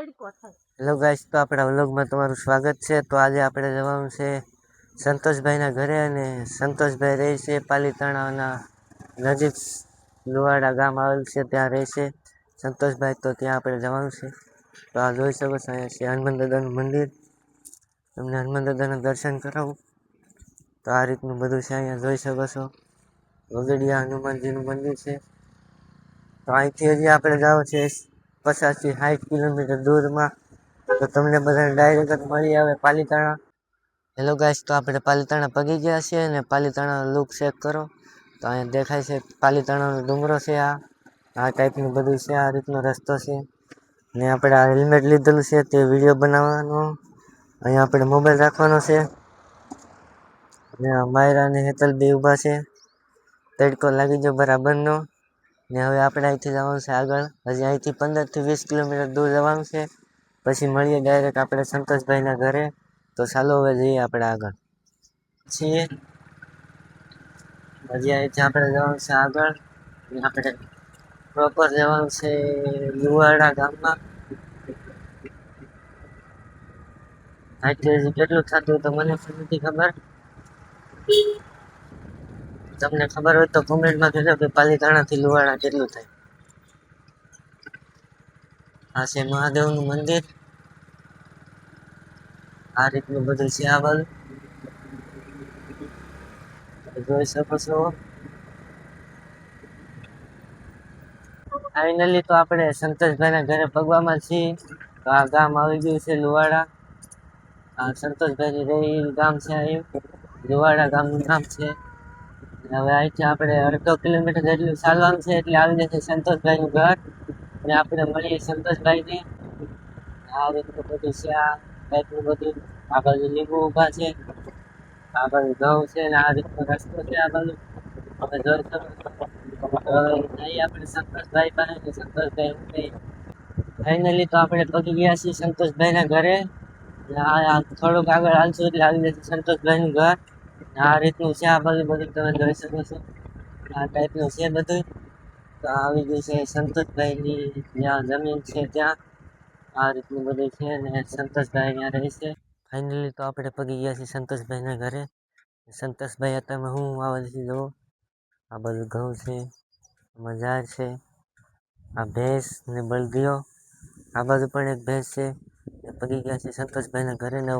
Hello guys, તો આપણા વ્લોગમાં તમારું સ્વાગત છે. તો આજે આપણે જવાનું છે સંતોષભાઈના ઘરે, અને સંતોષભાઈ રહે છે પાલીતાણાના નજીક લુવાડા ગામ આવેલ છે, ત્યાં રહે છે સંતોષભાઈ. તો ત્યાં આપણે જવાનું છે. તો આ જોઈ શકો છો, અહીંયા છે હનુમાન દાદાનું મંદિર. તમને હનુમાન દાદાના દર્શન કરાવું. તો આ રીતનું બધું છે, અહીંયા જોઈ શકો છો. વગડિયા હનુમાનજીનું મંદિર છે. તો અહીંથી હજી આપણે જવું છે 50 થી 60 કિલોમીટર દૂરમાં. તો તમને બધાને ડાયરેક્ટ મળી આવે પાલીતાણા. હેલો ગાઈસ, તો આપણે પાલીતાણા પગી ગયા છીએ, અને પાલીતાણા લુક ચેક કરો. તો અહીંયા દેખાય છે પાલીતાણાનો ડુંગરો છે. આ ટાઈપનું બધું છે, આ રીતનો રસ્તો છે. ને આપણે આ હેલ્મેટ લીધેલું છે તે વિડીયો બનાવવાનો. અહીંયા આપણે મોબાઈલ રાખવાનો છે. ને માયરા અને હેતલ બે ઊભા છે. તડકો લાગી ગયો બરાબરનો. ને હવે આપણે અહીંથી જવાનું છે આગળ. હજી અહીંથી 15 થી 20 કિલોમીટર દૂર જવાનું છે. પછી મળીએ ડાયરેક્ટ આપણે સંતોષભાઈના ઘરે. તો ચાલો હવે જઈએ આપણે આગળ છીએ. હજી અહીંથી આપણે જવાનું છે આગળ. આપણે પ્રોપર જવાનું છે લુવાડા ગામમાં. અહીંથી હજી કેટલું થતું તો મને પણ નથી ખબર. તમને ખબર હોય તો કોમેન્ટમાં કહેજો કે પાલીતાણાથી લુવાડા કેટલું થાય. આ છે મહાદેવનું મંદિર. આ રીતનું બધું છે આ બાજુ જોઈ શકો છો. ફાઇનલી તો આપણે સંતોષભાઈના ઘરે પગવામાં છીએ. તો આ ગામ આવી ગયું છે લુવાડા. આ સંતોષભાઈની રહી ગામ છે, અહીં લુવાડા ગામનું નામ છે. હવે અહીંથી આપણે 1/2 કિલોમીટર જેટલું ચાલવાનું છે, એટલે આવી જશે સંતોષભાઈનું ઘર. અને આપણે મળીએ સંતોષભાઈને. આ રીતનું બધું છે, આ ટાઈપનું બધું. આ બાજુ લીંબુ ઊભા છે, આ બાજુ ઘઉં છે, ને આ રીતનો રસ્તો છે આ બાજુ. અમે જોઈ આપણે સંતોષભાઈ પાસે. સંતોષભાઈ ફાઇનલી તો આપણે પગી ગયા છીએ સંતોષભાઈના ઘરે. થોડુંક આગળ હાલશું એટલે આવી જશે સંતોષભાઈનું ઘર. આ રીતનું છે આ બાજુ બધું, તમે જોઈ શકો છો. આ ટાઈપનું છે બધું. તો આવી ગયું છે સંતોષભાઈની જ્યાં જમીન છે ત્યાં. આ રીતનું બધું છે, ને સંતોષભાઈ ત્યાં રહે છે. ફાઇનલી તો આપણે પગી ગયા છીએ સંતોષભાઈના ઘરે. સંતોષભાઈ અત્યારમાં હું આવે છે જુઓ. આ બધું ઘઉં છે, મજાર છે, આ ભેંસ ને બળદિયો. આ બાજુ પણ એક ભેંસ છે. પગી ગયા છે સંતોષભાઈના ઘરે. ને